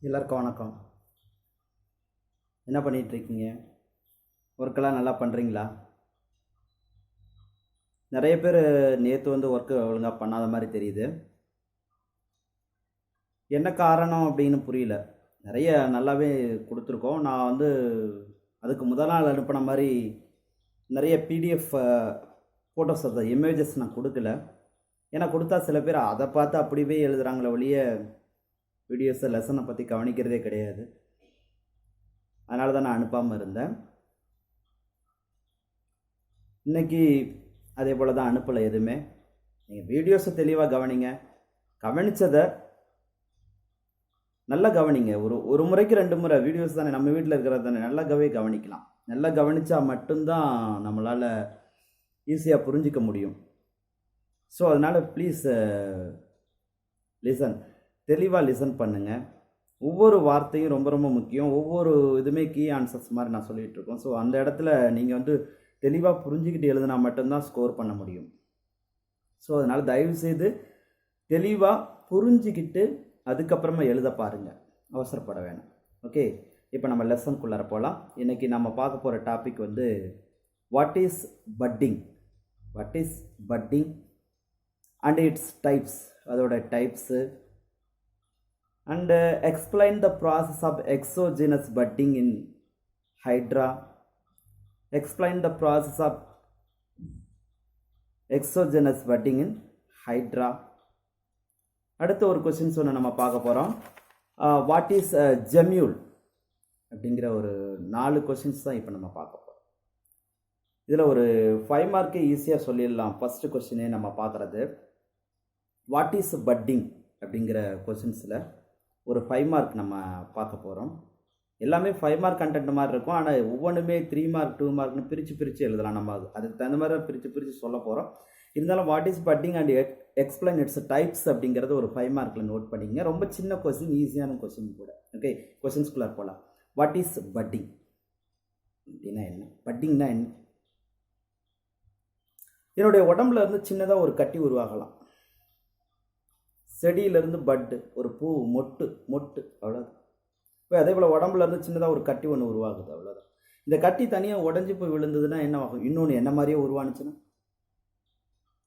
எல்லாருக்கும் வணக்கம். என்ன பண்ணிகிட்ருக்கீங்க? ஒர்க்கெல்லாம் நல்லா பண்ணுறீங்களா? நிறைய பேர் நேற்று ஒர்க்கு ஒழுங்காக பண்ணாத மாதிரி தெரியுது. என்ன காரணம் அப்படின்னு புரியல. நிறைய நல்லாவே கொடுத்துருக்கோம். நான் அதுக்கு முதல் நாள் அனுப்பின மாதிரி நிறைய PDF photos of the images நான் கொடுக்கல. ஏன்னா கொடுத்தா சில பேர் அதை பார்த்து அப்படியே எழுதுகிறாங்களே ஒழிய வீடியோஸை லெசனை பற்றி கவனிக்கிறதே கிடையாது. அதனால தான் நான் அனுப்பாமல் இருந்தேன். இன்றைக்கி அதே போல் தான் அனுப்பலை எதுவுமே. நீங்கள் வீடியோஸை தெளிவாக கவனிங்க. கவனித்ததை நல்லா கவனிங்க. ஒரு முறைக்கு 2 முறை வீடியோஸ் தானே, நம்ம வீட்டில் இருக்கிறது தானே, நல்லாவே கவனிக்கலாம். நல்லா கவனித்தா மட்டும்தான் நம்மளால் ஈஸியாக புரிஞ்சிக்க முடியும். ஸோ அதனால் ப்ளீஸ் லிசன், தெளிவாக லிசன் பண்ணுங்கள். ஒவ்வொரு வார்த்தையும் ரொம்ப ரொம்ப முக்கியம். ஒவ்வொரு இதுவுமே கீ ஆன்சர்ஸ் மாதிரி நான் சொல்லிகிட்ருக்கோம். ஸோ அந்த இடத்துல நீங்கள் தெளிவாக புரிஞ்சுக்கிட்டு எழுதினா மட்டும்தான் ஸ்கோர் பண்ண முடியும். ஸோ அதனால் தயவுசெய்து தெளிவாக புரிஞ்சுக்கிட்டு அதுக்கப்புறமா எழுத பாருங்கள், அவசரப்பட வேணாம். ஓகே, இப்போ நம்ம லெசனுக்குள்ளார போகலாம். இன்றைக்கி நம்ம பார்க்க போகிற topic what is budding. What is budding and its types, அதோட types, and explain the process of exogenous budding in hydra. Explain the process of exogenous budding in hydra. அடுத்த ஒரு கொஸ்டின்ஸ் நம்ம பார்க்க போகிறோம். வாட் இஸ் ஜெம்யூல் அப்படிங்கிற ஒரு 4 questions தான் இப்போ நம்ம பார்க்க போகிறோம். இதில் ஒரு 5 மார்க்கே ஈஸியாக சொல்லிடலாம். ஃபஸ்ட்டு கொஸ்டினே நம்ம பார்க்குறது வாட் இஸ் பட்டிங் அப்படிங்கிற கொஸ்டின்ஸில் ஒரு 5 மார்க் நம்ம பார்க்க போகிறோம். எல்லாமே 5 மார்க் கண்டென்ட் மாதிரி இருக்கும். ஆனால் ஒவ்வொன்றுமே 3 மார்க் 2 மார்க்னு பிரித்து எழுதலாம். நம்ம அதுக்கு தகுந்த மாதிரி பிரித்து சொல்ல போகிறோம். இருந்தாலும் what is budding and explain its types அப்படிங்கிறது ஒரு 5 மார்க்கில் நோட் பண்ணிங்க. ரொம்ப சின்ன கொஸ்டின், ஈஸியான கொஸ்டின் கூட. ஓகே, கொஸ்டின்ஸ்குள்ளே போகலாம். வாட் இஸ் பட்டிங் அப்படின்னா என்ன? பட்டிங்னா என்ன? என்னுடைய உடம்புல இருந்து சின்னதாக ஒரு கட்டி உருவாகலாம். செடியிலேருந்து பட்டு, ஒரு பூ, மொட்டு அவ்வளோதான். இப்போ அதே போல் உடம்புல இருந்து சின்னதாக ஒரு கட்டி ஒன்று உருவாகுது, அவ்வளோதான். இந்த கட்டி தனியாக உடஞ்சி போய் விழுந்ததுன்னா என்ன ஆகும்? இன்னொன்று என்ன மாதிரியே உருவானுச்சுன்னா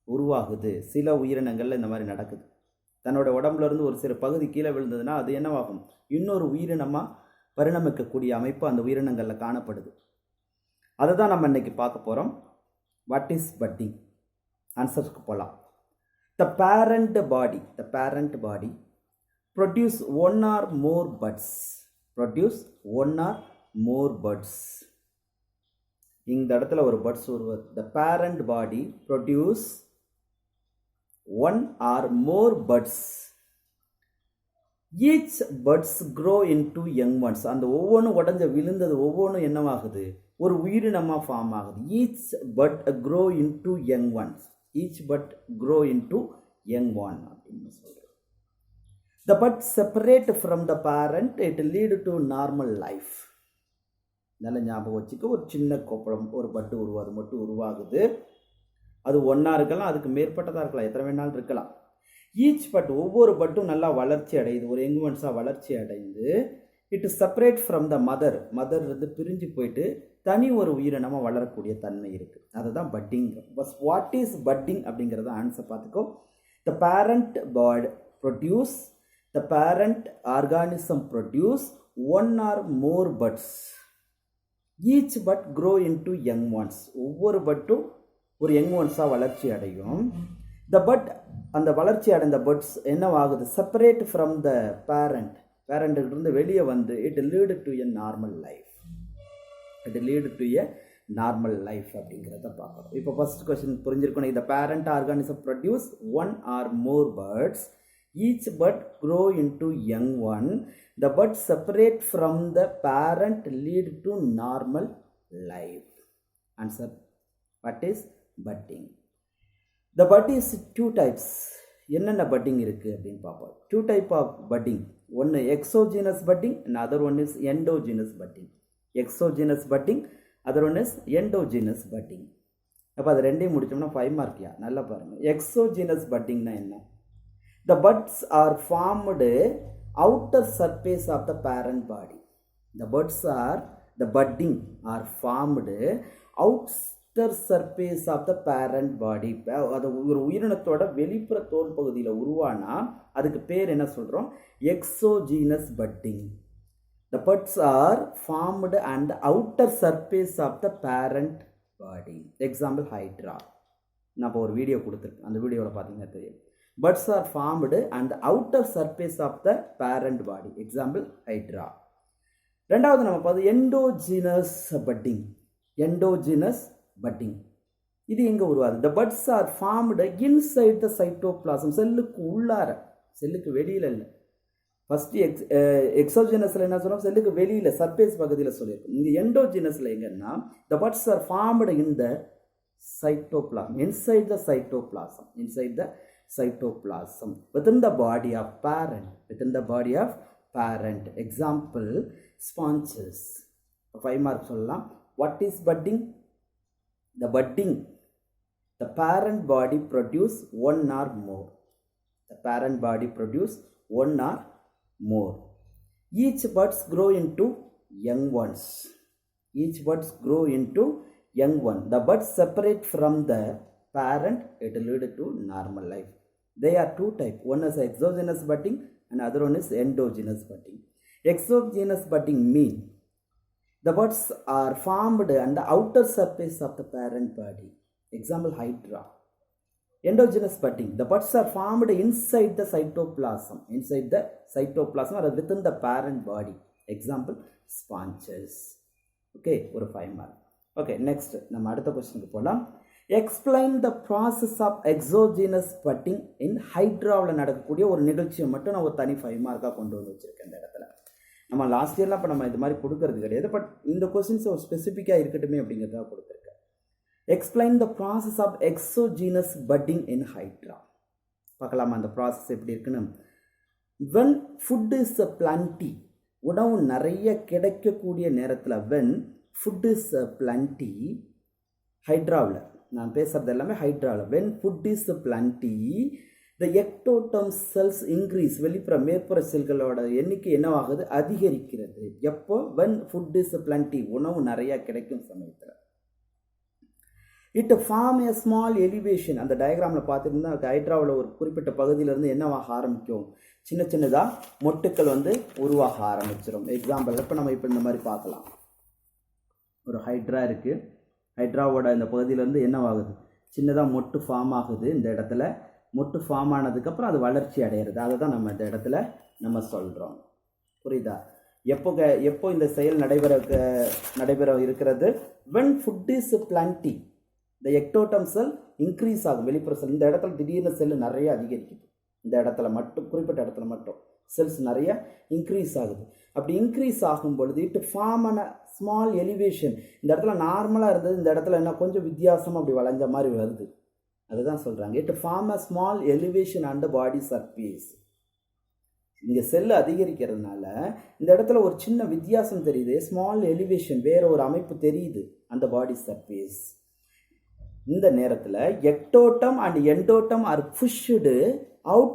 உருவாகுது. சில உயிரினங்களில் இந்த மாதிரி நடக்குது. தன்னோட உடம்புல இருந்து ஒரு சில பகுதி கீழே விழுந்ததுன்னா அது என்னவாகும்? இன்னொரு உயிரினமாக பரிணமிக்கக்கூடிய அமைப்பு அந்த உயிரினங்களில் காணப்படுது. அதை தான் நம்ம இன்னைக்கு பார்க்க போகிறோம். What is padding? ஆன்சருக்கு போகலாம். The parent body produce one or more buds. இந்த இடத்துல ஒரு buds உருவாது. The parent body produce one or more buds. Each buds grow into young ones. அந்த ஒவ்வொன்றும் உடஞ்ச விழுந்தது ஒவ்வொன்றும் என்னவாகுது? ஒரு உயிரினமாக ஃபார்ம் ஆகுது. Each bud grow into young ones. Each bud grow into young one அப்படின்னு சொல்கிறேன். The bud separate from the parent, it lead to normal life. நல்ல ஞாபகம் வச்சுக்க. ஒரு சின்ன கோப்பளம், ஒரு பட்டு மொட்டு உருவாகுது. அது ஒன்றா இருக்கலாம், அதுக்கு மேற்பட்டதாக இருக்கலாம், எத்தனை வேணாலும் இருக்கலாம். ஈச் பட், ஒவ்வொரு பட்டும் நல்லா வளர்ச்சி அடையுது, ஒரு யங் ஒன்ஸாக வளர்ச்சி அடைந்து it separate from the mother பிரிஞ்சு போயிட்டு தனி ஒரு உயிரினமாக வளரக்கூடிய தன்மை இருக்குது. அதுதான் பட்டிங். வாட் இஸ் பட்டிங் அப்படிங்கிறத ஆன்சர் பார்த்துக்கோ. The parent organism produce one or more buds. Each bud grow into young ones. ஒவ்வொரு பட்டும் ஒரு யங் ஒன்ஸாக வளர்ச்சி அடையும். த பட், அந்த வளர்ச்சி அடைந்த பட்ஸ் என்னவாகுது? செப்பரேட் ஃப்ரம் த பேரண்ட்டிலிருந்து வெளியே வந்து it lead to a normal life. அப்படிங்கிறத பார்க்குறோம். இப்போ ஃபர்ஸ்ட் கொஸ்டின் புரிஞ்சிருக்கணும். இந்த parent organism produce one or more buds. Each bud grow into young one. The bud separate from the parent lead to normal life. Answer, what is budding? The bud is 2 types. என்னென்ன budding இருக்குது அப்படின்னு பார்ப்போம். 2 type of budding. ஒன்று exogenous budding and other one is endogenous budding. Exogenous budding, other one is endogenous budding. அப்போ அது ரெண்டையும் முடிச்சோம்னா 5 மார்க்கியா? நல்லா பாருங்கள். எக்ஸோஜினஸ் பட்டிங்னா என்ன? The buds are formed outer surface of the parent body. The budding are formed outer surface of the parent body. அது ஒரு உயிரினத்தோட வெளிப்புற தோல் பகுதியில் உருவானா அதுக்கு பேர் என்ன சொல்கிறோம்? Exogenous padding. The buds are formed on the outer surface of the parent body. Example, Hydra. நான் ஒரு வீடியோ கொடுத்துருக்கேன், அந்த வீடியோவில் பார்த்தீங்கன்னா தெரியும். Buds are formed on the outer surface of the parent body. Example, Hydra. ரெண்டாவது நம்ம பார்த்து எண்டோஜீனஸ் பட்டிங். எண்டோஜீனஸ் பட்டிங் இது எங்கே உருவாது? The buds are formed inside the cytoplasm. செல்லுக்கு உள்ளார, செல்லுக்கு வெளியில் இல்லை. ஃபஸ்ட்டு எக்ஸோஜினஸில் என்ன சொன்னோம்? செல்லுக்கு வெளியில் சர்ஃபேஸ் பகுதியில் சொல்லியிருக்கோம். இங்கே எண்டோஜினஸில் எங்கன்னா the buds are formed in the cytoplasm, inside the cytoplasm, inside the cytoplasm, within the body of parent, within the body of parent. Example, sponges. 5 marks சொல்லலாம். What is budding? The budding, the parent body produce one or more. The parent body produce one or more. Each buds grow into young ones. Each buds grow into young one. The buds separate from the parent, it will lead to normal life. They are two types. One is exogenous budding and other one is endogenous budding. Exogenous budding mean the buds are formed on the outer surface of the parent body. Example, Hydra. Endogenous budding, the buds are formed inside the cytoplasm, inside the cytoplasm or within the parent body. Example, sponges. Okay, ஒரு 5 mark. Okay, next நம்ம அடுத்த கொஸ்டினுக்கு போகலாம். Explain the process of exogenous budding in Hydraவில் நடக்கக்கூடிய ஒரு நிகழ்ச்சியை மட்டும் நான் ஒரு தனி 5 மார்க்காக கொண்டு வந்து வச்சுருக்கேன் இந்த இடத்துல. நம்ம லாஸ்ட் இயர்லாம் இப்போ நம்ம இது மாதிரி கொடுக்கறது கிடையாது, பட் இந்த கொஸ்டின்ஸ் ஒரு ஸ்பெசிஃபிக்காக இருக்கட்டுமே அப்படிங்கிறத கொடுத்துருக்கேன். Explain the process of exogenous budding in Hydra. பார்க்கலாமா அந்த ப்ராசஸ் எப்படி இருக்குன்னு? When food is plenty, உணவு நிறைய கிடைக்கக்கூடிய நேரத்தில், when food is plenty, ஹைட்ராவில் நான் பேசுகிறது எல்லாமே ஹைட்ராவில். when food is plenty, the ectoderm cells increase. வெளிப்புற மேற்புற செல்களோட எண்ணிக்கை என்னவாகுது? அதிகரிக்கிறது. எப்போ? when food is plenty, உணவு நிறையா கிடைக்கும் சமயத்தில். It form a small elevation. அந்த டயக்ராமில் பார்த்துருந்தா ஹைட்ராவில் ஒரு குறிப்பிட்ட பகுதியிலேருந்து என்னவாக ஆரம்பிக்கும்? சின்ன சின்னதாக மொட்டுக்கள் உருவாக ஆரம்பிச்சிடும். எக்ஸாம்பிள் இப்போ நம்ம இந்த மாதிரி பார்க்கலாம். ஒரு ஹைட்ரா இருக்குது. ஹைட்ராவோட இந்த பகுதியிலேருந்து என்னவாகுது? சின்னதாக மொட்டு ஃபார்ம் ஆகுது. இந்த இடத்துல மொட்டு ஃபார்ம் ஆனதுக்கப்புறம் அது வளர்ச்சி அடையிறது. அதை தான் நம்ம இந்த இடத்துல நம்ம சொல்கிறோம். புரியுதா? எப்போ இந்த செயல் நடைபெற இருக்கிறது? when food is plenty, the ectoderm cell increase ஆகும். வெளிப்புற செல் இந்த இடத்துல திடீர்னு செல் நிறைய அதிகரிக்குது. இந்த இடத்துல மட்டும், குறிப்பிட்ட இடத்துல மட்டும் செல்ஸ் நிறைய இன்க்ரீஸ் ஆகுது. அப்படி இன்க்ரீஸ் ஆகும் பொழுது இட் ஃபார்ம் ஆன ஸ்மால் எலிவேஷன். இந்த இடத்துல நார்மலாக இருந்தது, இந்த இடத்துல என்ன கொஞ்சம் வித்தியாசமாக அப்படி வளைஞ்ச மாதிரி வருது. அதுதான் சொல்கிறாங்க, it form a small elevation on the body surface. இங்கே செல் அதிகரிக்கிறதுனால இந்த இடத்துல ஒரு சின்ன வித்தியாசம் தெரியுது. ஸ்மால் எலிவேஷன், வேற ஒரு அமைப்பு தெரியுது அந்த பாடி சர்ஃபேஸ். இந்த நேரத்தில் ectoderm and endoderm are pushed out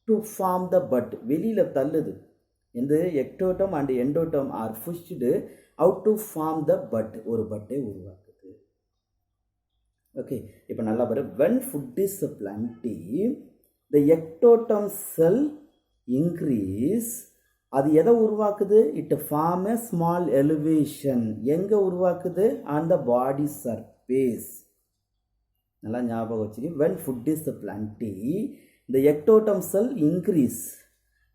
to form the bud. வெளியில் தள்ளுது. இந்த ectoderm and endoderm are pushed out to form the bud. ஒரு பட்டை உருவாக்குது. ஓகே, இப்போ நல்லா வரும். when food is plenty, the ectoderm cell increase. அது எதை உருவாக்குது? It form a small elevation. எங்கே உருவாக்குது? on the body surface. நல்லா ஞாபகம் வச்சுக்கி. when food is plenty, the ectoderm cell increase.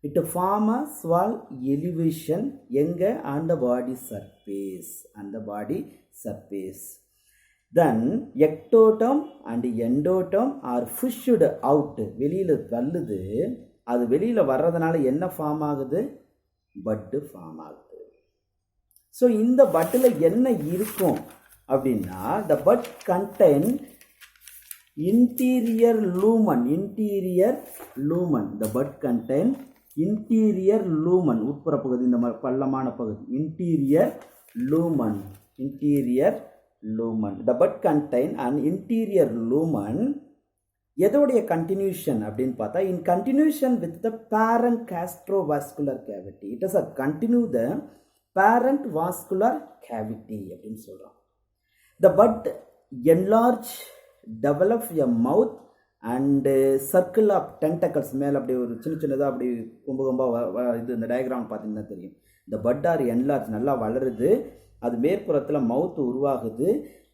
It form a small elevation. எங்கே? on the body surface. on the body surface. Then ectoderm and endoderm are pushed out. வெளியில் தள்ளுது. அது வெளியில் வர்றதுனால என்ன form ஆகுது? பட்டு ஃபார்ம் ஆகுது. ஸோ இந்த பட்டில் என்ன இருக்கும் அப்படின்னா, the bud contain interior lumen. interior lumen. the bud contain interior lumen. உட்புற பகுதி, இந்த பள்ளமான பகுதி interior lumen. interior lumen. the bud contain an interior lumen எதோடைய கண்டினியூஷன் அப்படின்னு பார்த்தா in continuation with the parent gastrovascular cavity it is a continue the parent vascular cavity அப்படின்னு சொல்கிறோம். The bud enlarge develop a mouth and circle of tentacles மேலே அப்படி ஒரு சின்னதாக அப்படி கொம்பாக இது இந்த டயக்ராம் பார்த்தீங்கன்னா தெரியும். இந்த பட் ஆர் என்லார்ஜ் நல்லா வளருது, அது மேற்புறத்தில் மவுத்து உருவாகுது,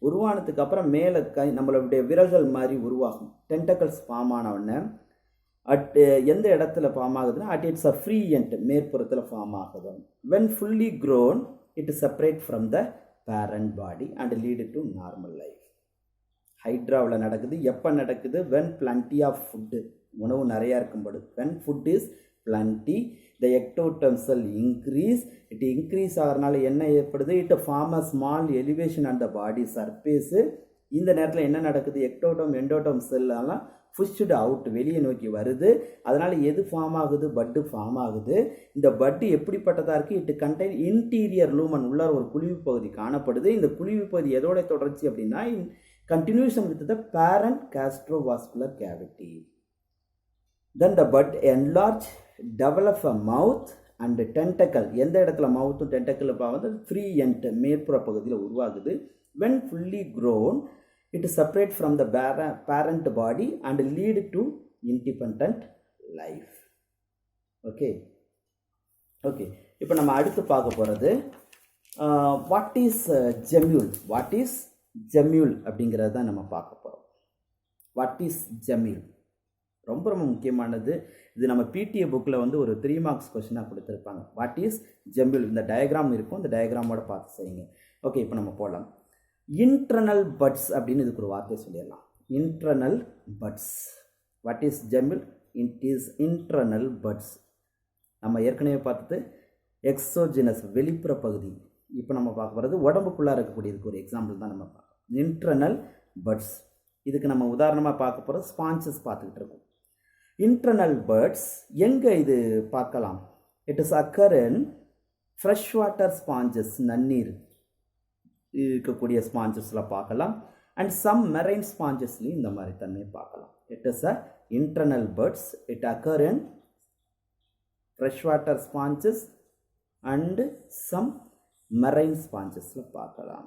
உருவானதுக்கு அப்புறம் மேலே நம்மளுடைய விரல்கள் மாதிரி உருவாகும். டென்டக்கல்ஸ் ஃபார்ம் ஆனவுடனே எந்த இடத்துல ஃபார்ம் ஆகுதுன்னா இட்ஸ் அ ஃப்ரீ எண்ட் மேற்புறத்தில் ஃபார்ம் ஆகுது. When fully grown it separate from the parent body and lead to normal life. ஹைட்ராவில் நடக்குது. எப்போ நடக்குது? வென் பிளண்டி ஆஃப் ஃபுட்டு, உணவு நிறையா இருக்கும்போது. When food is plenty the ectoderm cell increase. It increase ஆகிறனால என்ன ஏற்படுது? It form a small elevation and the body surface. இந்த நேரத்தில் என்ன நடக்குது? எக்டோடம் எண்டோடம் செல்லாம் புஷ்டு அவுட், வெளியே நோக்கி வருது. அதனால் எது ஃபார்ம் ஆகுது? பட்டு ஃபார்ம் ஆகுது. இந்த பட்டு எப்படிப்பட்டதாக இருக்குது? இட் கண்டெயின் இன்டீரியர் லூமன், உள்ளார ஒரு குழிவு பகுதி காணப்படுது. இந்த குழிவு பகுதி எதோட தொடர்ச்சி அப்படின்னா continuation with the parent gastrovascular cavity. Then the bud enlarge, develop a mouth and tentacle. எந்த இடத்துல மவுத்தும் டென்டக்கிள் வந்து ஃப்ரீ எண்ட் மேற்புற பகுதியில் உருவாகுது. when fully grown it separate from the parent body and lead to independent life. Okay okay இப்போ நம்ம அடுத்து பார்க்க போகிறது what is gemmule. What is gemmule அப்படிங்கிறது தான் நம்ம பார்க்க போகிறோம். வாட் இஸ் ஜெம்யூல் ரொம்ப ரொம்ப முக்கியமானது. இது நம்ம பிடிஏ புக்கில் வந்து ஒரு 3 மார்க்ஸ் கொஸ்டினாக கொடுத்துருப்பாங்க. வாட் இஸ் ஜெம்யூல், இந்த டயக்ராம் இருக்கும், இந்த டயக்ராமோட பார்த்து செய்யுங்க. ஓகே, இப்போ நம்ம போகலாம். இன்டர்னல் பட்ஸ் அப்படின்னு இதுக்கு ஒரு வார்த்தை சொல்லிடலாம். Internal buds. What is gemmule? It is internal buds. நம்ம ஏற்கனவே பார்த்தது எக்ஸோஜினஸ், வெளிப்புற பகுதி. இப்போ நம்ம பார்க்க போகிறது உடம்புக்குள்ளார இருக்கக்கூடியதுக்கு ஒரு எக்ஸாம்பிள் தான் நம்ம பார்க்கணும். Internal buds. இதுக்கு நம்ம உதாரணமாக பார்க்க போகிற ஸ்பான்சஸ் பார்த்துக்கிட்டு இருக்கோம். இன்டர்னல் பட்ஸ் எங்கே இது பார்க்கலாம்? It is occur in fresh water sponges, நன்னீர் இருக்கக்கூடிய ஸ்பாஞ்சஸில் பார்க்கலாம். அண்ட் சம் மெரைன் ஸ்பாஞ்சஸ்லையும் இந்த மாதிரி தன்மை பார்க்கலாம். It is a internal buds. It occur in fresh water sponges and some marine ஸ்பாஞ்சஸில் பார்க்கலாம்.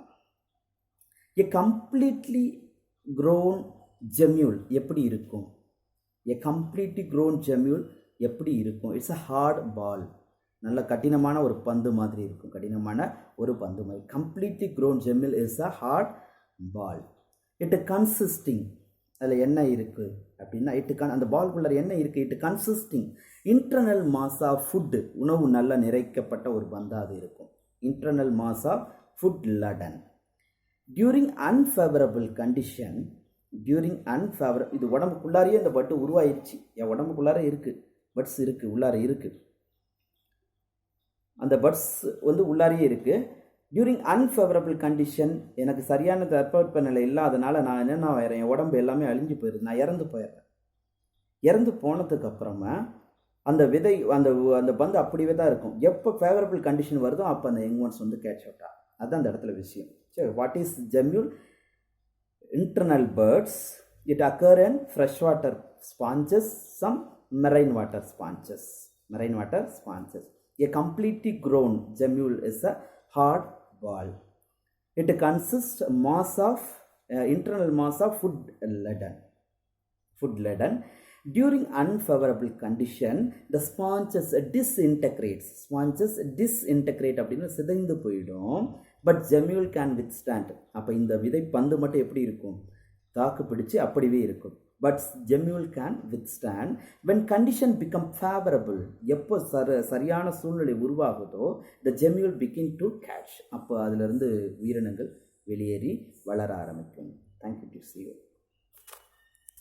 எ கம்ப்ளீட்லி க்ரோன் ஜெம்யூல் எப்படி இருக்கும்? எ கம்ப்ளீட்லி க்ரோன் ஜெம்யூல் எப்படி இருக்கும்? It's a hard ball. நல்ல கடினமான ஒரு பந்து மாதிரி இருக்கும். கடினமான ஒரு பந்து மாதிரி. Completely grown gemmule is a hard ball. It consisting, அதில் என்ன இருக்குது அப்படின்னா அந்த பால்குள்ளே என்ன இருக்குது? It consisting internal mass of food, உணவு நல்லா நிறைக்கப்பட்ட ஒரு பந்தாக அது இருக்கும். Internal mass of food laden. During unfavourable condition, இது உடம்புக்குள்ளாரையே இந்த பட்டு உருவாயிருச்சு. என் உடம்புக்குள்ளார இருக்குது, பட்ஸ் இருக்குது, உள்ளார இருக்குது. அந்த பட்ஸ் வந்து உள்ளாரையே இருக்குது. டியூரிங் அன்ஃபேவரபிள் கண்டிஷன், எனக்கு சரியான தட்பவெப்பநிலை இல்லாதனால நான் என்னென்ன ஆயிடுறேன்? என் உடம்பு எல்லாமே அழிஞ்சு போயிடுது, நான் இறந்து போயிடுறேன். இறந்து போனதுக்கு அப்புறமா அந்த விதை அந்த பந்து அப்படியே தான் இருக்கும். எப்போ ஃபேவரபிள் கண்டிஷன் வருதோ அப்போ அந்த யங் ஒன்ஸ் வந்து கேட்ச் அவுட்டா. அதுதான் அந்த இடத்துல விஷயம். சரி, what is gemmule? Internal buds. It occur in fresh water sponges, some marine water sponges. A completely grown gemule is a hard ball. It consists internal mass of food leaden. During unfavorable condition, the sponges disintegrate அப்படின்னா சிதைந்து போயிடும். But gemmule can withstand. அப்போ இந்த விதை பந்து மட்டும் எப்படி இருக்கும்? தாக்கு பிடிச்சு அப்படியே இருக்கும். But gemmule can withstand when condition become favorable. எப்போ சரியான சூழ்நிலை உருவாகுதோ the gemmule begin to catch. அப்போ அதிலிருந்து உயிரினங்கள் வெளியேறி வளர ஆரம்பிக்கும். Thank you to see you.